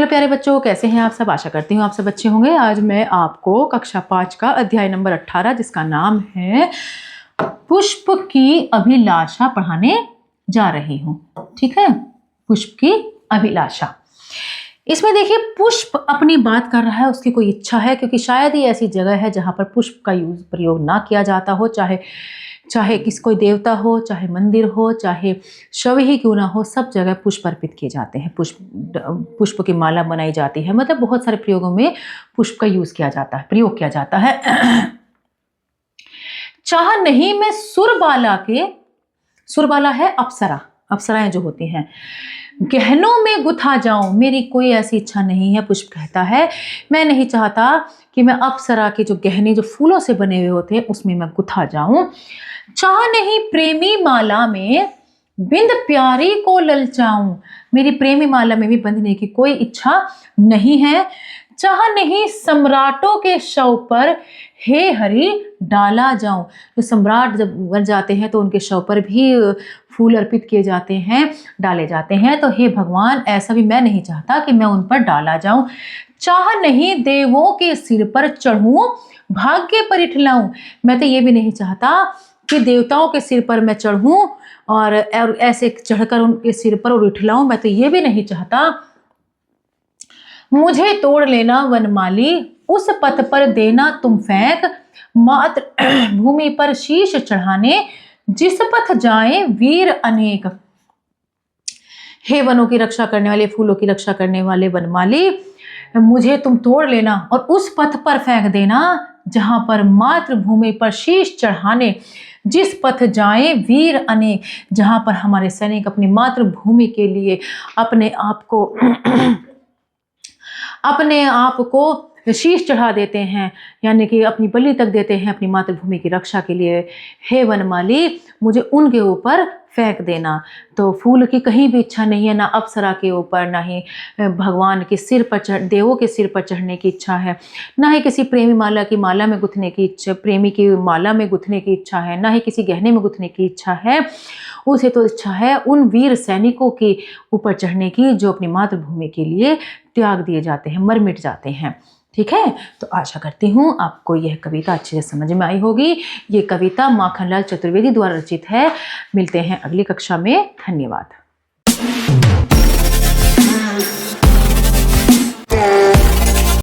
Hello प्यारे बच्चों, कैसे हैं आप सब। आशा करती हूँ आप सब अच्छे होंगे। आज मैं आपको कक्षा 5 का अध्याय नंबर 18 जिसका नाम है पुष्प की अभिलाषा पढ़ाने जा रही हूँ। ठीक है, पुष्प की अभिलाषा। इसमें देखिए पुष्प अपनी बात कर रहा है, उसकी कोई इच्छा है, क्योंकि शायद ही ऐसी जगह है जहाँ पर पुष्प का प्रयोग ना किया जाता हो। चाहे कोई देवता हो, चाहे मंदिर हो, चाहे शव ही क्यों ना हो, सब जगह पुष्प अर्पित किए जाते हैं। पुष्प की माला बनाई जाती है। मतलब बहुत सारे प्रयोगों में पुष्प का प्रयोग किया जाता है। चाह नहीं मैं सुरबाला है अप्सराएं जो होती हैं, गहनों में गुथा जाऊं, मेरी कोई ऐसी इच्छा नहीं है। पुष्प कहता है मैं नहीं चाहता कि मैं अप्सरा के जो गहने जो फूलों से बने हुए होते हैं उसमें मैं गुथा जाऊं। चाह नहीं प्रेमी माला में बिंद प्यारी को ललचाऊं, मेरी प्रेमी माला में भी बंधने की कोई इच्छा नहीं है। चाह नहीं सम्राटों के शव पर हे हरि डाला जाऊं, जो सम्राट जब बन जाते हैं तो उनके शव पर भी फूल अर्पित किए जाते हैं, डाले जाते हैं। तो हे भगवान, ऐसा भी मैं नहीं चाहता कि मैं उन पर डाला जाऊं। चाह नहीं देवों के सिर पर चढ़ूं, भाग्य पर इठलाऊं, मैं तो ये भी नहीं चाहता कि देवताओं के सिर पर मैं चढ़ूं और ऐसे चढ़कर उनके सिर पर और इठलाऊं, मैं तो ये भी नहीं चाहता। मुझे तोड़ लेना वनमाली, उस पथ पर देना तुम फेंक, मात्र भूमि पर शीश चढ़ाने जिस पथ जाए वीर अनेक। हे वनों की रक्षा करने वाले, फूलों की रक्षा करने वाले वनमाली, मुझे तुम तोड़ लेना और उस पथ पर फेंक देना जहां पर मातृभूमि पर शीश चढ़ाने जिस पथ जाए वीर अनेक, जहां पर हमारे सैनिक अपनी मातृभूमि के लिए अपने आप को शीश चढ़ा देते हैं, यानी कि अपनी बलि तक देते हैं अपनी मातृभूमि की रक्षा के लिए। हे वनमाली, मुझे उनके ऊपर फेंक देना। तो फूल की कहीं भी इच्छा नहीं है, ना अप्सरा के ऊपर, ना ही भगवान के सिर पर देवों के सिर पर चढ़ने की इच्छा है, ना ही किसी प्रेमी माला की माला में गुथने की इच्छा, प्रेमी की माला में गुथने की इच्छा है, ना ही किसी गहने में गुथने की इच्छा है। उसे तो इच्छा है उन वीर सैनिकों के ऊपर चढ़ने की जो अपनी मातृभूमि के लिए त्याग दिए जाते हैं, मर मिट जाते हैं। ठीक है, तो आशा करती हूँ आपको यह कविता अच्छे से समझ में आई होगी। ये कविता माखनलाल चतुर्वेदी द्वारा रचित है। मिलते हैं अगली कक्षा में। धन्यवाद।